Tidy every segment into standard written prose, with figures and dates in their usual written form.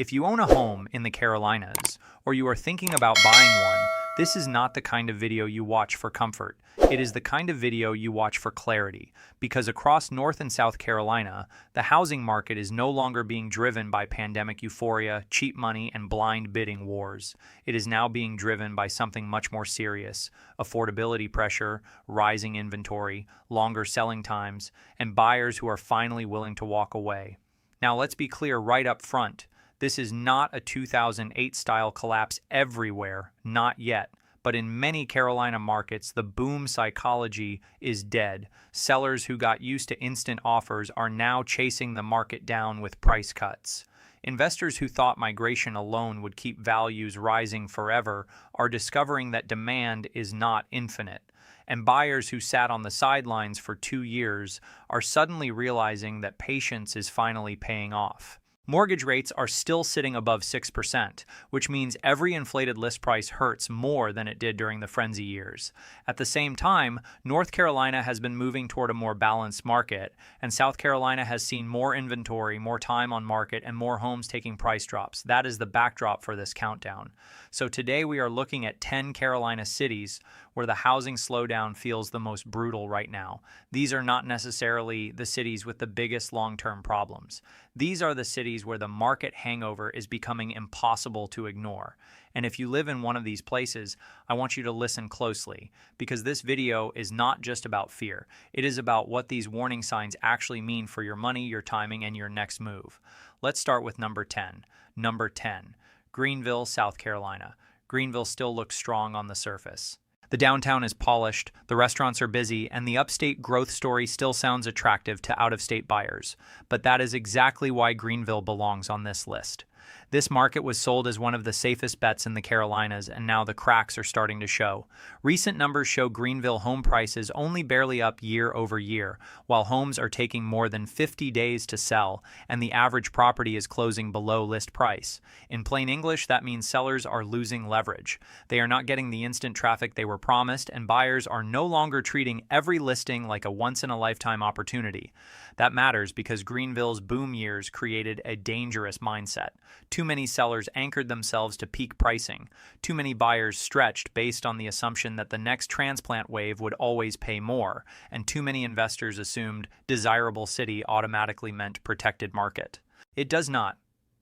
If you own a home in the Carolinas, or you are thinking about buying one, this is not the kind of video you watch for comfort. It is the kind of video you watch for clarity, because across North and South Carolina, the housing market is no longer being driven by pandemic euphoria, cheap money, and blind bidding wars. It is now being driven by something much more serious: affordability pressure, rising inventory, longer selling times, and buyers who are finally willing to walk away. Now, let's be clear right up front. This is not a 2008-style collapse everywhere, not yet. But in many Carolina markets, the boom psychology is dead. Sellers who got used to instant offers are now chasing the market down with price cuts. Investors who thought migration alone would keep values rising forever are discovering that demand is not infinite. And buyers who sat on the sidelines for 2 years are suddenly realizing that patience is finally paying off. Mortgage rates are still sitting above 6%, which means every inflated list price hurts more than it did during the frenzy years. At the same time, North Carolina has been moving toward a more balanced market, and South Carolina has seen more inventory, more time on market, and more homes taking price drops. That is the backdrop for this countdown. So today we are looking at 10 Carolina cities where the housing slowdown feels the most brutal right now. These are not necessarily the cities with the biggest long-term problems. These are the cities where the market hangover is becoming impossible to ignore. And if you live in one of these places, I want you to listen closely, because this video is not just about fear. It is about what these warning signs actually mean for your money, your timing, and your next move. Let's start with number 10. Number 10, Greenville, South Carolina. Greenville still looks strong on the surface. The downtown is polished, the restaurants are busy, and the upstate growth story still sounds attractive to out-of-state buyers. But that is exactly why Greenville belongs on this list. This market was sold as one of the safest bets in the Carolinas, and now the cracks are starting to show. Recent numbers show Greenville home prices only barely up year over year, while homes are taking more than 50 days to sell, and the average property is closing below list price. In plain English, that means sellers are losing leverage. They are not getting the instant traffic they were promised, and buyers are no longer treating every listing like a once-in-a-lifetime opportunity. That matters because Greenville's boom years created a dangerous mindset. Too many sellers anchored themselves to peak pricing. Too many buyers stretched based on the assumption that the next transplant wave would always pay more, and too many investors assumed desirable city automatically meant protected market. It does not.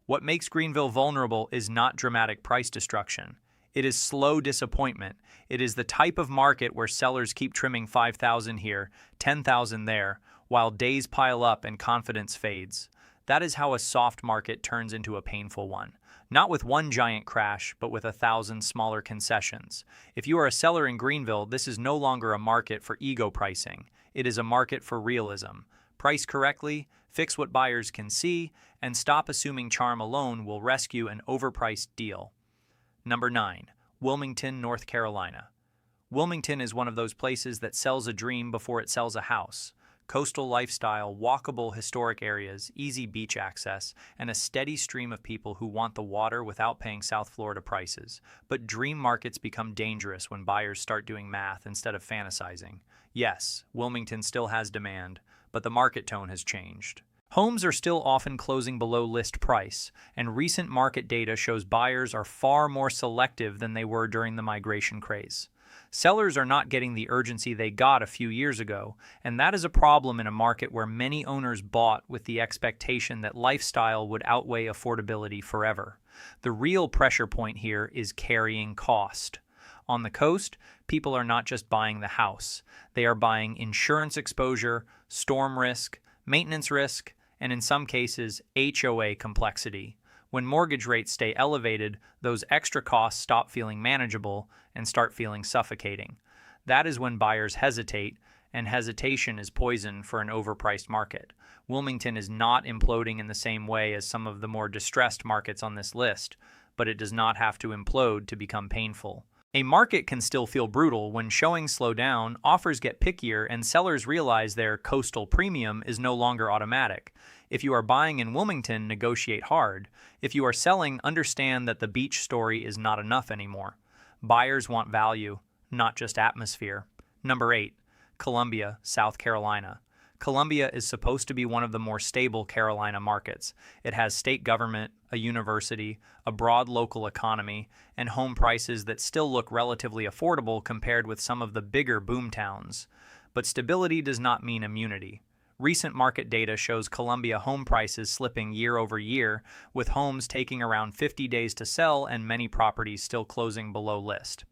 What makes Greenville vulnerable is not dramatic price destruction. It is slow disappointment. It is the type of market where sellers keep trimming 5,000 here, 10,000 there, while days pile up and confidence fades. That is how a soft market turns into a painful one. Not with one giant crash, but with 1,000 smaller concessions. If you are a seller in Greenville, this is no longer a market for ego pricing. It is a market for realism. Price correctly, fix what buyers can see, and stop assuming charm alone will rescue an overpriced deal. Number 9, Wilmington, North Carolina. Wilmington is one of those places that sells a dream before it sells a house. Coastal lifestyle, walkable historic areas, easy beach access, and a steady stream of people who want the water without paying South Florida prices. But dream markets become dangerous when buyers start doing math instead of fantasizing. Yes, Wilmington still has demand, but the market tone has changed. Homes are still often closing below list price, and recent market data shows buyers are far more selective than they were during the migration craze. Sellers are not getting the urgency they got a few years ago, and that is a problem in a market where many owners bought with the expectation that lifestyle would outweigh affordability forever. The real pressure point here is carrying cost. On the coast, people are not just buying the house. They are buying insurance exposure, storm risk, maintenance risk, and in some cases, HOA complexity. When mortgage rates stay elevated, those extra costs stop feeling manageable and start feeling suffocating. That is when buyers hesitate, and hesitation is poison for an overpriced market. Wilmington is not imploding in the same way as some of the more distressed markets on this list, but it does not have to implode to become painful. A market can still feel brutal when showings slow down, offers get pickier, and sellers realize their coastal premium is no longer automatic. If you are buying in Wilmington, negotiate hard. If you are selling, understand that the beach story is not enough anymore. Buyers want value, not just atmosphere. Number 8, Columbia, South Carolina. Columbia is supposed to be one of the more stable Carolina markets. It has state government, a university, a broad local economy, and home prices that still look relatively affordable compared with some of the bigger boom towns. But stability does not mean immunity. Recent market data shows Columbia home prices slipping year over year, with homes taking around 50 days to sell and many properties still closing below list.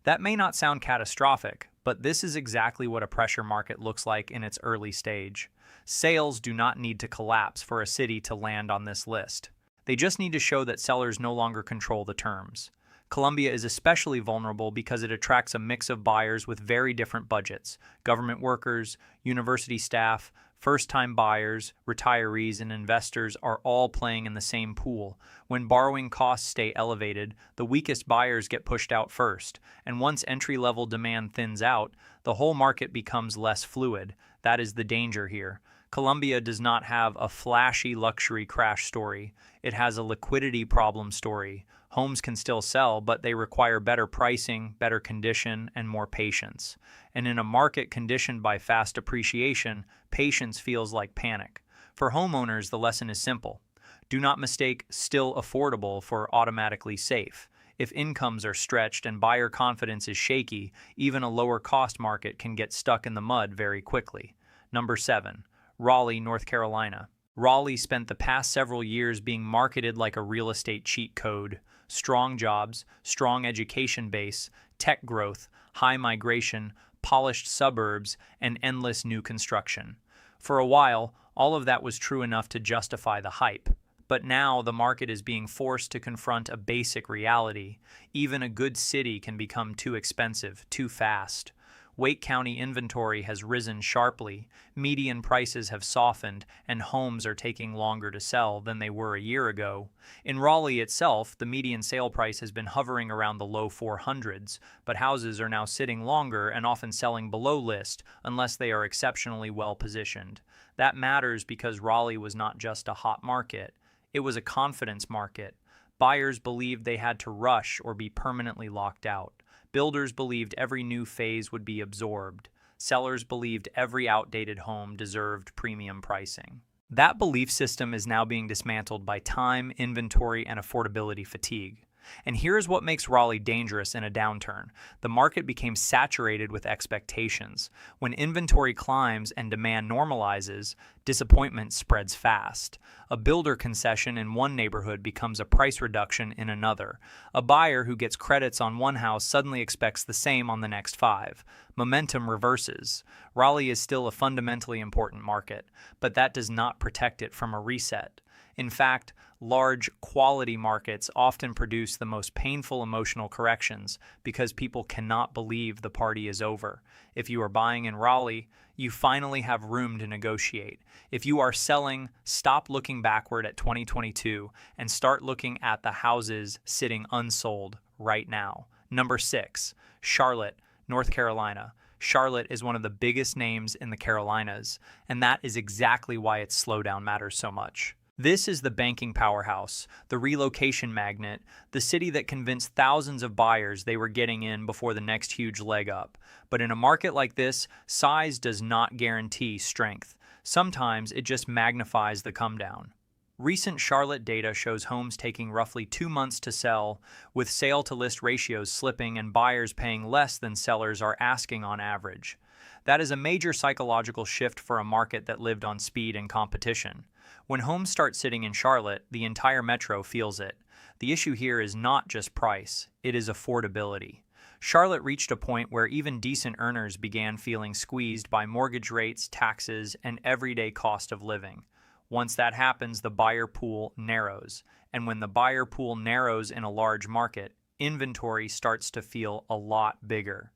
That may not sound catastrophic, but this is exactly what a pressure market looks like in its early stage. Sales do not need to collapse for a city to land on this list. They just need to show that sellers no longer control the terms. Columbia is especially vulnerable because it attracts a mix of buyers with very different budgets: government workers, university staff, first-time buyers, retirees, and investors are all playing in the same pool. When borrowing costs stay elevated, the weakest buyers get pushed out first, and once entry-level demand thins out, the whole market becomes less fluid. That is the danger here. Columbia does not have a flashy luxury crash story. It has a liquidity problem story. Homes can still sell, but they require better pricing, better condition, and more patience. And in a market conditioned by fast appreciation, patience feels like panic. For homeowners, the lesson is simple. Do not mistake still affordable for automatically safe. If incomes are stretched and buyer confidence is shaky, even a lower cost market can get stuck in the mud very quickly. Number 7. Raleigh, North Carolina. Raleigh spent the past several years being marketed like a real estate cheat code. Strong jobs, strong education base, tech growth, high migration, polished suburbs, and endless new construction. For a while, all of that was true enough to justify the hype. But now the market is being forced to confront a basic reality. Even a good city can become too expensive, too fast. Wake County inventory has risen sharply, median prices have softened, and homes are taking longer to sell than they were a year ago. In Raleigh itself, the median sale price has been hovering around the low 400s, but houses are now sitting longer and often selling below list unless they are exceptionally well positioned. That matters because Raleigh was not just a hot market, it was a confidence market. Buyers believed they had to rush or be permanently locked out. Builders believed every new phase would be absorbed. Sellers believed every outdated home deserved premium pricing. That belief system is now being dismantled by time, inventory, and affordability fatigue. And here's what makes Raleigh dangerous in a downturn. The market became saturated with expectations. When inventory climbs and demand normalizes, disappointment spreads fast. A builder concession in one neighborhood becomes a price reduction in another. A buyer who gets credits on one house suddenly expects the same on the next 5. Momentum reverses. Raleigh is still a fundamentally important market, but that does not protect it from a reset. In fact, large, quality markets often produce the most painful emotional corrections because people cannot believe the party is over. If you are buying in Raleigh, you finally have room to negotiate. If you are selling, stop looking backward at 2022 and start looking at the houses sitting unsold right now. Number 6, Charlotte, North Carolina. Charlotte is one of the biggest names in the Carolinas, and that is exactly why its slowdown matters so much. This is the banking powerhouse, the relocation magnet, the city that convinced thousands of buyers they were getting in before the next huge leg up. But in a market like this, size does not guarantee strength. Sometimes it just magnifies the come down. Recent Charlotte data shows homes taking roughly 2 months to sell, with sale-to-list ratios slipping and buyers paying less than sellers are asking on average. That is a major psychological shift for a market that lived on speed and competition. When homes start sitting in Charlotte, the entire metro feels it. The issue here is not just price, it is affordability. Charlotte reached a point where even decent earners began feeling squeezed by mortgage rates, taxes, and everyday cost of living. Once that happens, the buyer pool narrows. And when the buyer pool narrows in a large market, inventory starts to feel a lot bigger.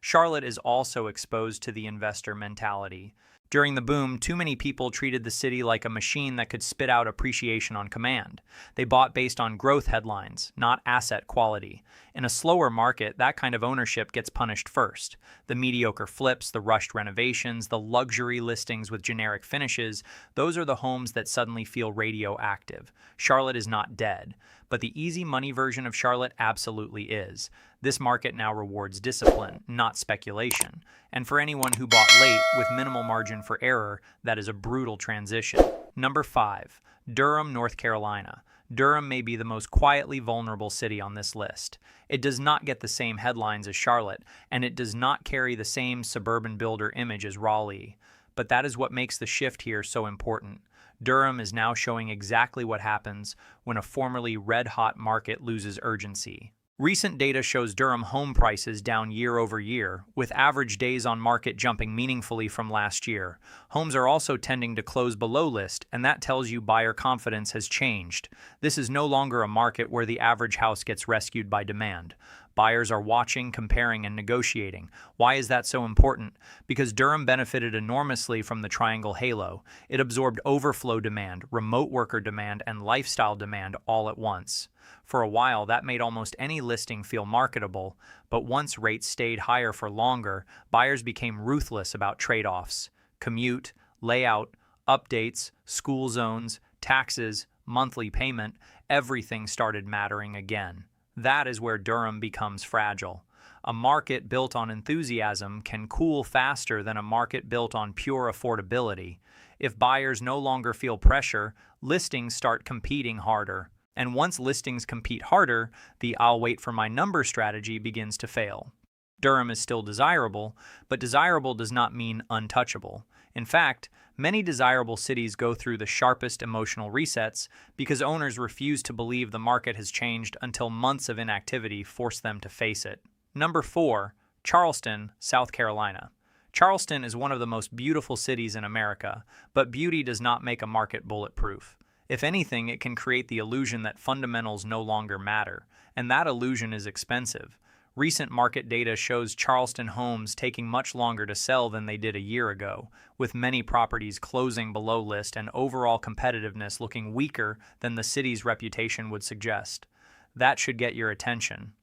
Charlotte is also exposed to the investor mentality. During the boom, too many people treated the city like a machine that could spit out appreciation on command. They bought based on growth headlines, not asset quality. In a slower market, that kind of ownership gets punished first. The mediocre flips, the rushed renovations, the luxury listings with generic finishes, those are the homes that suddenly feel radioactive. Charlotte is not dead, but the easy money version of Charlotte absolutely is. This market now rewards discipline, not speculation. And for anyone who bought late with minimal margin for error, that is a brutal transition. Number 5. Durham, North Carolina. Durham may be the most quietly vulnerable city on this list. It does not get the same headlines as Charlotte, and it does not carry the same suburban builder image as Raleigh. But that is what makes the shift here so important. Durham is now showing exactly what happens when a formerly red-hot market loses urgency. Recent data shows Durham home prices down year over year, with average days on market jumping meaningfully from last year. Homes are also tending to close below list, and that tells you buyer confidence has changed. This is no longer a market where the average house gets rescued by demand. Buyers are watching, comparing, and negotiating. Why is that so important? Because Durham benefited enormously from the Triangle Halo. It absorbed overflow demand, remote worker demand, and lifestyle demand all at once. For a while, that made almost any listing feel marketable, but once rates stayed higher for longer, buyers became ruthless about trade-offs. Commute, layout, updates, school zones, taxes, monthly payment, everything started mattering again. That is where Durham becomes fragile. A market built on enthusiasm can cool faster than a market built on pure affordability. If buyers no longer feel pressure, listings start competing harder. And once listings compete harder, the "I'll wait for my number" strategy begins to fail. Durham is still desirable, but desirable does not mean untouchable. In fact, many desirable cities go through the sharpest emotional resets because owners refuse to believe the market has changed until months of inactivity force them to face it. Number 4. Charleston, South Carolina. Charleston is one of the most beautiful cities in America, but beauty does not make a market bulletproof. If anything, it can create the illusion that fundamentals no longer matter, and that illusion is expensive. Recent market data shows Charleston homes taking much longer to sell than they did a year ago, with many properties closing below list and overall competitiveness looking weaker than the city's reputation would suggest. That should get your attention.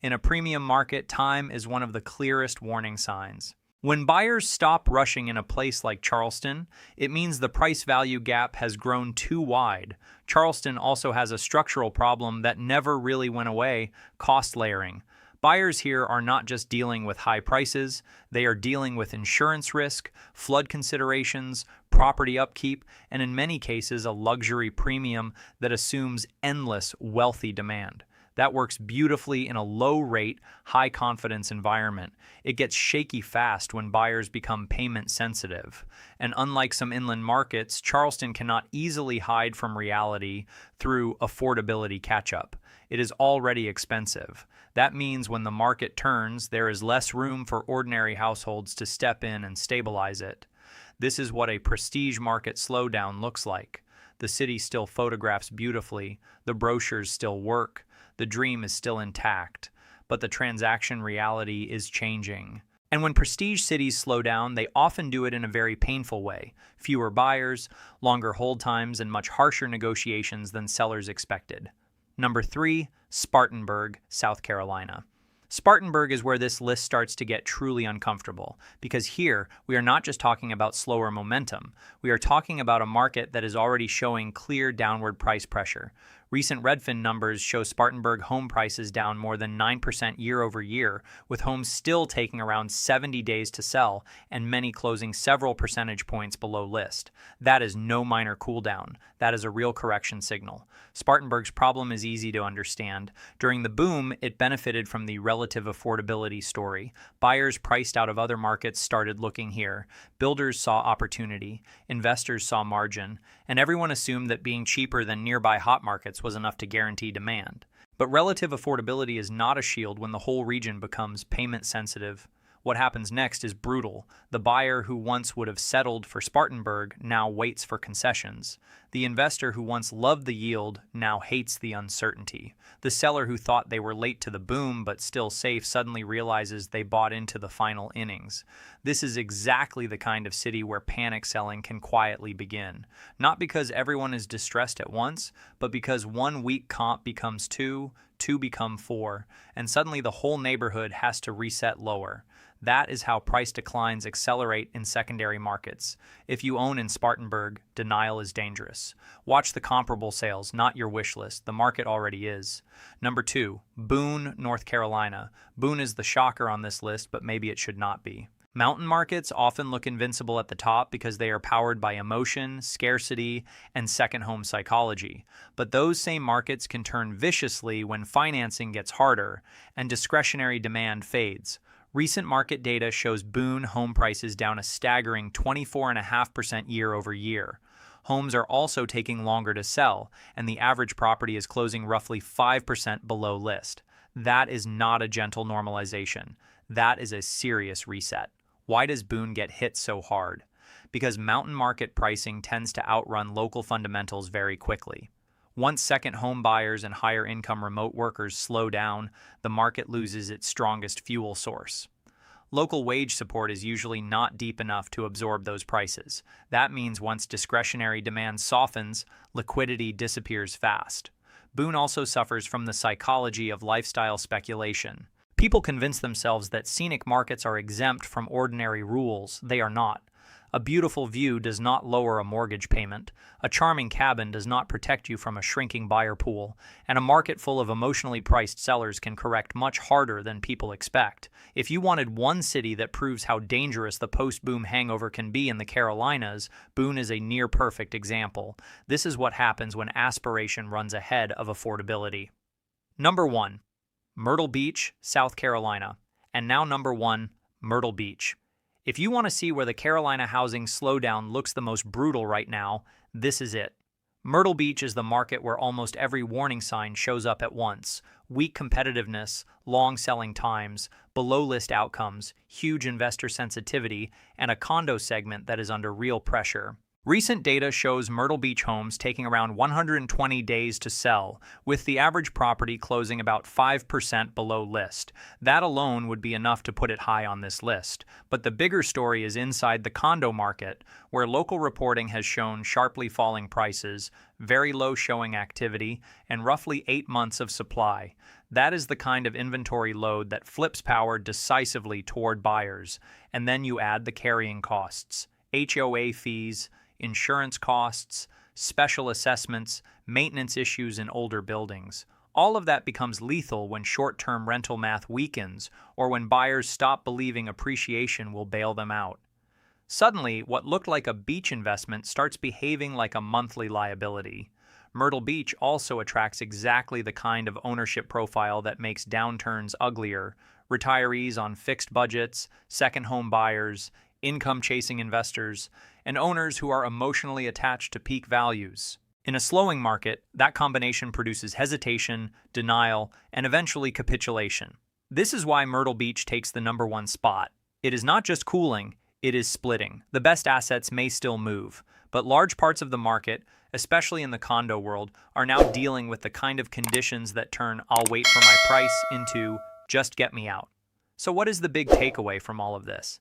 In a premium market, time is one of the clearest warning signs. When buyers stop rushing in a place like Charleston, it means the price-value gap has grown too wide. Charleston also has a structural problem that never really went away: cost layering. Buyers here are not just dealing with high prices, they are dealing with insurance risk, flood considerations, property upkeep, and in many cases a luxury premium that assumes endless wealthy demand. That works beautifully in a low-rate, high-confidence environment. It gets shaky fast when buyers become payment-sensitive. And unlike some inland markets, Charleston cannot easily hide from reality through affordability catch-up. It is already expensive. That means when the market turns, there is less room for ordinary households to step in and stabilize it. This is what a prestige market slowdown looks like. The city still photographs beautifully, the brochures still work, the dream is still intact, but the transaction reality is changing. And when prestige cities slow down, they often do it in a very painful way. Fewer buyers, longer hold times, and much harsher negotiations than sellers expected. Number 3, Spartanburg, South Carolina. Spartanburg is where this list starts to get truly uncomfortable, because here we are not just talking about slower momentum, we are talking about a market that is already showing clear downward price pressure. Recent Redfin numbers show Spartanburg home prices down more than 9% year over year, with homes still taking around 70 days to sell and many closing several percentage points below list. That is no minor cooldown. That is a real correction signal. Spartanburg's problem is easy to understand. During the boom, it benefited from the relative affordability story. Buyers priced out of other markets started looking here. Builders saw opportunity. Investors saw margin. And everyone assumed that being cheaper than nearby hot markets was enough to guarantee demand. But relative affordability is not a shield when the whole region becomes payment sensitive. What happens next is brutal. The buyer who once would have settled for Spartanburg now waits for concessions. The investor who once loved the yield now hates the uncertainty. The seller who thought they were late to the boom but still safe suddenly realizes they bought into the final innings. This is exactly the kind of city where panic selling can quietly begin. Not because everyone is distressed at once, but because one weak comp becomes two become four, and suddenly the whole neighborhood has to reset lower. That is how price declines accelerate in secondary markets. If you own in Spartanburg, denial is dangerous. Watch the comparable sales, not your wish list. The market already is. Number 2, Boone, North Carolina. Boone is the shocker on this list, but maybe it should not be. Mountain markets often look invincible at the top because they are powered by emotion, scarcity, and second home psychology. But those same markets can turn viciously when financing gets harder and discretionary demand fades. Recent market data shows Boone home prices down a staggering 24.5% year over year. Homes are also taking longer to sell, and the average property is closing roughly 5% below list. That is not a gentle normalization. That is a serious reset. Why does Boone get hit so hard? Because mountain market pricing tends to outrun local fundamentals very quickly. Once second home buyers and higher income remote workers slow down, the market loses its strongest fuel source. Local wage support is usually not deep enough to absorb those prices. That means once discretionary demand softens, liquidity disappears fast. Boone also suffers from the psychology of lifestyle speculation. People convince themselves that scenic markets are exempt from ordinary rules. They are not. A beautiful view does not lower a mortgage payment. A charming cabin does not protect you from a shrinking buyer pool. And a market full of emotionally priced sellers can correct much harder than people expect. If you wanted one city that proves how dangerous the post-boom hangover can be in the Carolinas, Boone is a near-perfect example. This is what happens when aspiration runs ahead of affordability. Number 1. Myrtle Beach, South Carolina. And now number 1, Myrtle Beach. If you want to see where the Carolina housing slowdown looks the most brutal right now, this is it. Myrtle Beach is the market where almost every warning sign shows up at once. Weak competitiveness, long selling times, below-list outcomes, huge investor sensitivity, and a condo segment that is under real pressure. Recent data shows Myrtle Beach homes taking around 120 days to sell, with the average property closing about 5% below list. That alone would be enough to put it high on this list. But the bigger story is inside the condo market, where local reporting has shown sharply falling prices, very low showing activity, and roughly 8 months of supply. That is the kind of inventory load that flips power decisively toward buyers. And then you add the carrying costs, HOA fees, insurance costs, special assessments, maintenance issues in older buildings. All of that becomes lethal when short-term rental math weakens or when buyers stop believing appreciation will bail them out. Suddenly, what looked like a beach investment starts behaving like a monthly liability. Myrtle Beach also attracts exactly the kind of ownership profile that makes downturns uglier: retirees on fixed budgets, second home buyers, income-chasing investors, and owners who are emotionally attached to peak values. In a slowing market, that combination produces hesitation, denial, and eventually capitulation. This is why Myrtle Beach takes the number 1 spot. It is not just cooling, it is splitting. The best assets may still move, but large parts of the market, especially in the condo world, are now dealing with the kind of conditions that turn "I'll wait for my price" into "just get me out." So what is the big takeaway from all of this?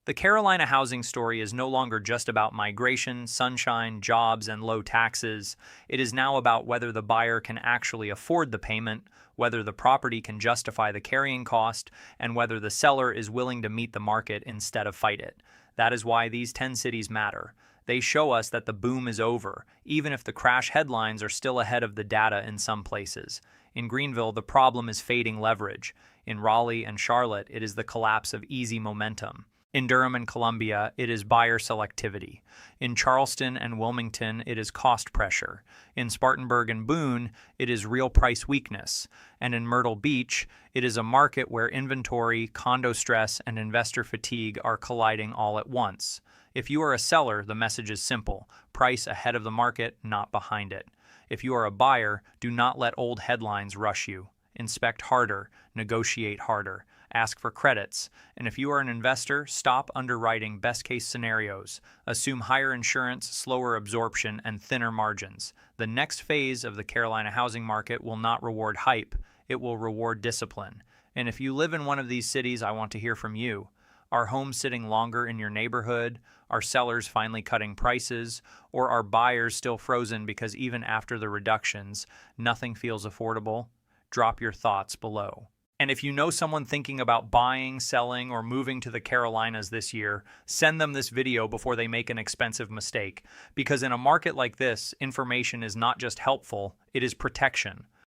The Carolina housing story is no longer just about migration, sunshine, jobs, and low taxes. It is now about whether the buyer can actually afford the payment, whether the property can justify the carrying cost, and whether the seller is willing to meet the market instead of fight it. That is why these 10 cities matter. They show us that the boom is over, even if the crash headlines are still ahead of the data in some places. In Greenville, the problem is fading leverage. In Raleigh and Charlotte, it is the collapse of easy momentum. In Durham and Columbia, it is buyer selectivity. In Charleston and Wilmington, it is cost pressure. In Spartanburg and Boone, it is real price weakness. And in Myrtle Beach, it is a market where inventory, condo stress, and investor fatigue are colliding all at once. If you are a seller, the message is simple: price ahead of the market, not behind it. If you are a buyer, do not let old headlines rush you. Inspect harder, negotiate harder, ask for credits, and if you are an investor, stop underwriting best-case scenarios. Assume higher insurance, slower absorption, and thinner margins. The next phase of the Carolina housing market will not reward hype, it will reward discipline. And if you live in one of these cities, I want to hear from you. Are homes sitting longer in your neighborhood? Are sellers finally cutting prices? Or are buyers still frozen because even after the reductions, nothing feels affordable? Drop your thoughts below. And if you know someone thinking about buying, selling, or moving to the Carolinas this year, send them this video before they make an expensive mistake. Because in a market like this, information is not just helpful, it is protection.